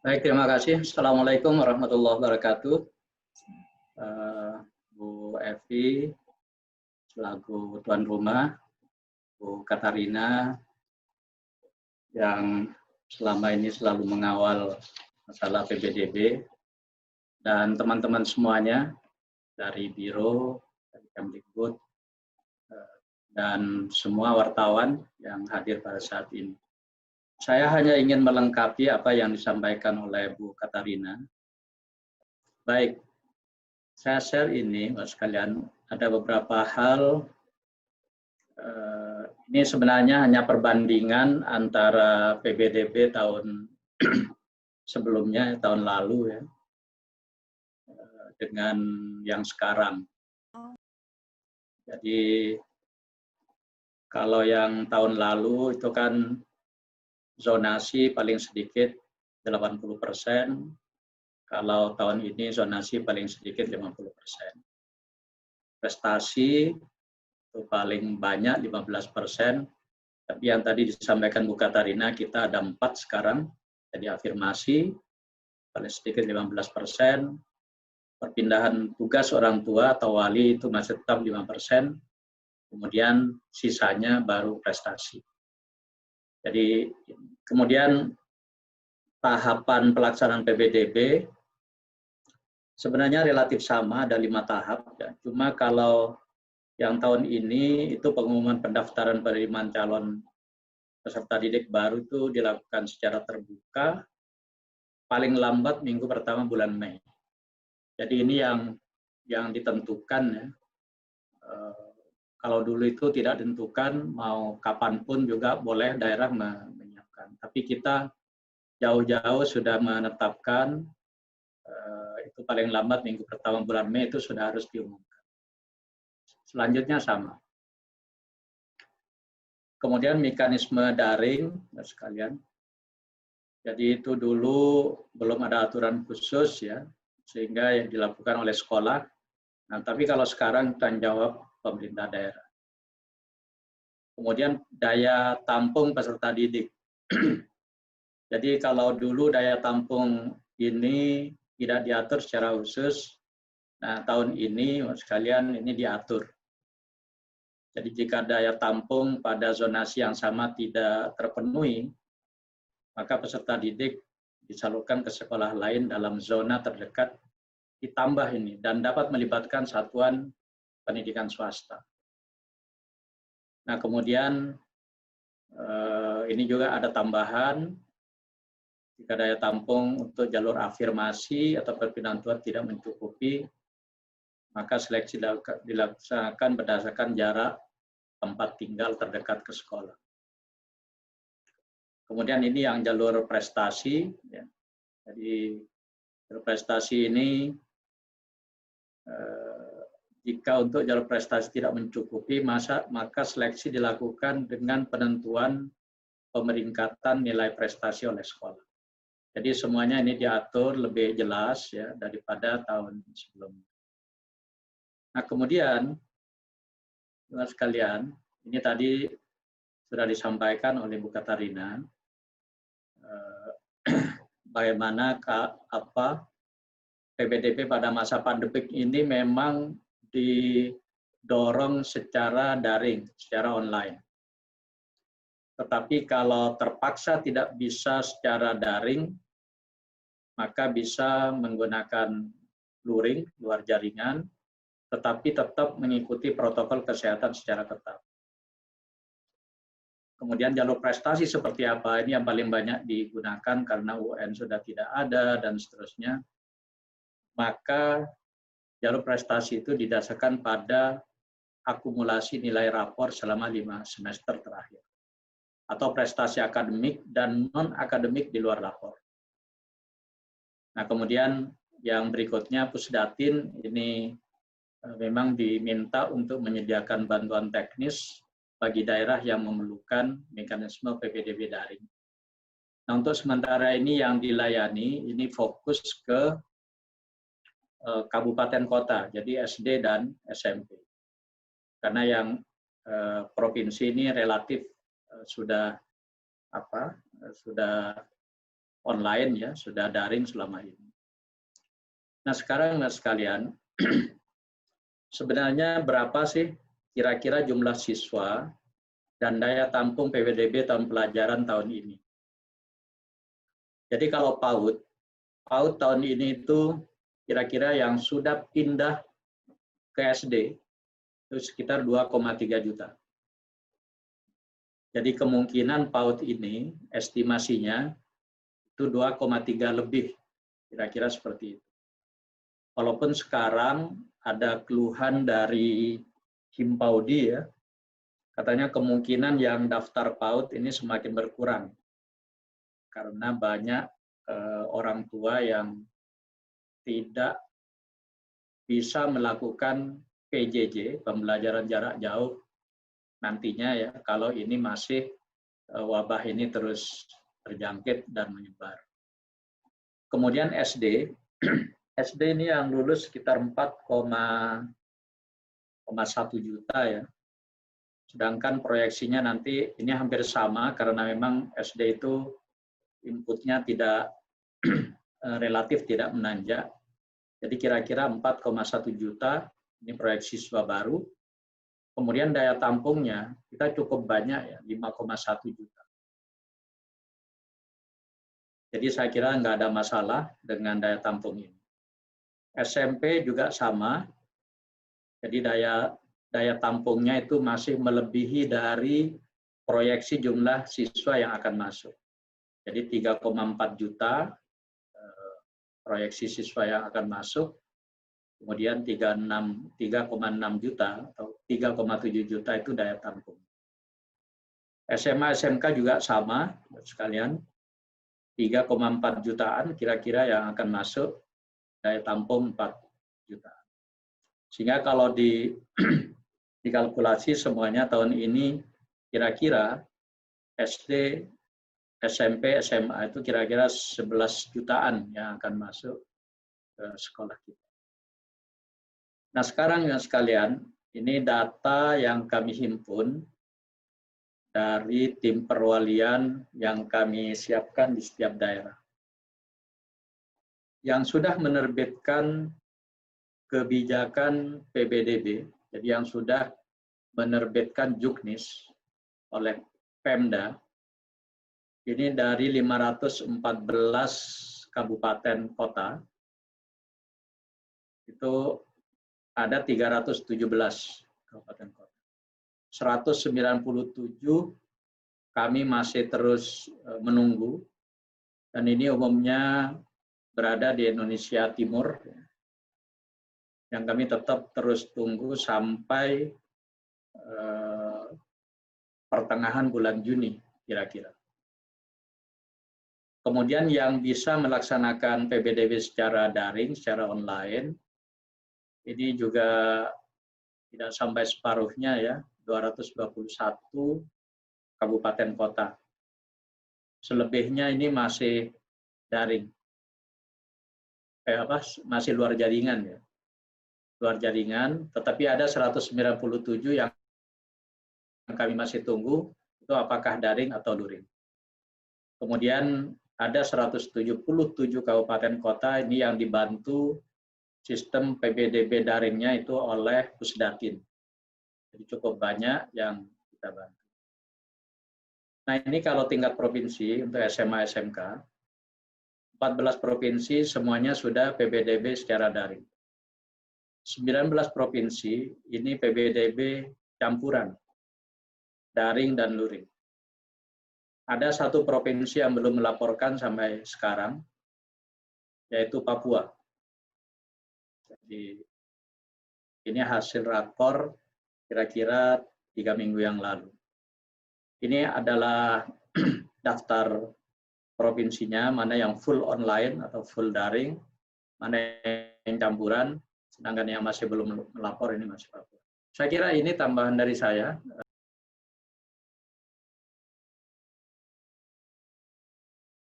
Baik, terima kasih. Assalamualaikum warahmatullahi wabarakatuh. Eh, Bu Evi, selaku tuan rumah, Bu Katarina, yang selama ini selalu mengawal masalah PBDB, dan teman-teman semuanya dari Biro, dari Kemdikbud, dan semua wartawan yang hadir pada saat ini. Saya hanya ingin melengkapi apa yang disampaikan oleh Bu Katarina. Baik, saya share ini, Mas sekalian, ada beberapa hal. Ini sebenarnya hanya perbandingan antara PBDB tahun sebelumnya, tahun lalu ya, dengan yang sekarang. Jadi kalau yang tahun lalu itu kan zonasi paling sedikit 80%, kalau tahun ini zonasi paling sedikit 50%. Prestasi itu paling banyak 15%, tapi yang tadi disampaikan Bu Katarina, kita ada 4 sekarang, jadi afirmasi, paling sedikit 15%, perpindahan tugas orang tua atau wali itu masih tetap 5%, kemudian sisanya baru prestasi. Jadi kemudian tahapan pelaksanaan PBDB sebenarnya relatif sama, ada 5 tahap. Ya. Cuma kalau yang tahun ini itu pengumuman pendaftaran penerimaan calon peserta didik baru itu dilakukan secara terbuka, paling lambat minggu pertama bulan Mei. Jadi ini yang ditentukan ya. Kalau dulu itu tidak ditentukan, mau kapanpun juga boleh daerah menyiapkan. Tapi kita jauh-jauh sudah menetapkan itu paling lambat minggu pertama bulan Mei itu sudah harus diumumkan. Selanjutnya sama. Kemudian mekanisme daring, sekalian. Jadi itu dulu belum ada aturan khusus ya, sehingga yang dilakukan oleh sekolah. Nah, tapi kalau sekarang tanggung jawab pemerintah daerah. Kemudian daya tampung peserta didik. Jadi kalau dulu daya tampung ini tidak diatur secara khusus, nah tahun ini sekalian ini diatur. Jadi jika daya tampung pada zonasi yang sama tidak terpenuhi, maka peserta didik disalurkan ke sekolah lain dalam zona terdekat ditambah ini dan dapat melibatkan satuan pendidikan swasta. Nah kemudian ini juga ada tambahan, jika daya tampung untuk jalur afirmasi atau perpindahan tua tidak mencukupi, maka seleksi dilaksanakan berdasarkan jarak tempat tinggal terdekat ke sekolah. Kemudian ini yang jalur prestasi, ya. Jadi jalur prestasi ini jika untuk jalur prestasi tidak mencukupi, maka seleksi dilakukan dengan penentuan pemeringkatan nilai prestasi oleh sekolah. Jadi semuanya ini diatur lebih jelas ya daripada tahun sebelumnya. Nah kemudian, teman sekalian, ini tadi sudah disampaikan oleh Bu Katarina, bagaimana PBDB pada masa pandemik ini memang didorong secara daring, secara online. Tetapi kalau terpaksa tidak bisa secara daring, maka bisa menggunakan luring, luar jaringan, tetapi tetap mengikuti protokol kesehatan secara ketat. Kemudian jalur prestasi seperti apa, ini yang paling banyak digunakan karena UN sudah tidak ada dan seterusnya. Maka jalur prestasi itu didasarkan pada akumulasi nilai rapor selama 5 semester terakhir. Atau prestasi akademik dan non-akademik di luar rapor. Nah kemudian yang berikutnya Pusdatin ini memang diminta untuk menyediakan bantuan teknis bagi daerah yang memerlukan mekanisme PPDB daring. Nah untuk sementara ini yang dilayani ini fokus ke kabupaten kota, jadi SD dan SMP. Karena yang provinsi ini relatif sudah online ya, sudah daring selama ini. Nah sekarang Mas sekalian, sebenarnya berapa sih kira-kira jumlah siswa dan daya tampung PPDB tahun pelajaran tahun ini? Jadi kalau PAUD tahun ini itu kira-kira yang sudah pindah ke SD itu sekitar 2,3 juta. Jadi kemungkinan PAUD ini estimasinya itu 2,3 lebih, kira-kira seperti itu. Walaupun sekarang ada keluhan dari Himpaudi ya, katanya kemungkinan yang daftar PAUD ini semakin berkurang karena banyak orang tua yang tidak bisa melakukan PJJ, pembelajaran jarak jauh nantinya ya, kalau ini masih wabah ini terus terjangkit dan menyebar. Kemudian SD, SD ini yang lulus sekitar 4,1 juta ya. Sedangkan proyeksinya nanti ini hampir sama karena memang SD itu inputnya tidak relatif tidak menanjak. Jadi kira-kira 4,1 juta ini proyeksi siswa baru. Kemudian daya tampungnya kita cukup banyak ya, 5,1 juta. Jadi saya kira nggak ada masalah dengan daya tampung ini. SMP juga sama. Jadi daya tampungnya itu masih melebihi dari proyeksi jumlah siswa yang akan masuk. Jadi 3,4 juta proyeksi siswa yang akan masuk, kemudian 3,6 juta atau 3,7 juta itu daya tampung. SMA SMK juga sama sekalian, 3,4 jutaan kira-kira yang akan masuk, daya tampung 4 juta. Sehingga kalau dikalkulasi semuanya tahun ini kira-kira SD, SMP, SMA itu kira-kira 11 jutaan yang akan masuk ke sekolah kita. Nah sekarang ya sekalian, ini data yang kami himpun dari tim perwalian yang kami siapkan di setiap daerah. Yang sudah menerbitkan kebijakan PPDB, jadi yang sudah menerbitkan Juknis oleh Pemda, ini dari 514 kabupaten kota, itu ada 317 kabupaten kota. 197 kami masih terus menunggu, dan ini umumnya berada di Indonesia Timur, yang kami tetap terus tunggu sampai pertengahan bulan Juni kira-kira. Kemudian yang bisa melaksanakan PPDB secara daring, secara online, ini juga tidak sampai separuhnya ya, 221 kabupaten kota. Selebihnya ini masih daring, masih luar jaringan ya. Luar jaringan, tetapi ada 197 yang kami masih tunggu, itu apakah daring atau luring. Kemudian ada 177 kabupaten kota ini yang dibantu sistem PPDB daringnya itu oleh Pusdatin. Jadi cukup banyak yang kita bantu. Nah ini kalau tingkat provinsi untuk SMA SMK, 14 provinsi semuanya sudah PPDB secara daring. 19 provinsi ini PPDB campuran, daring dan luring. Ada satu provinsi yang belum melaporkan sampai sekarang, yaitu Papua. Jadi ini hasil rakor kira-kira 3 minggu yang lalu. Ini adalah daftar provinsinya, mana yang full online atau full daring, mana yang campuran, sedangkan yang masih belum melapor ini masih Papua. Saya kira ini tambahan dari saya.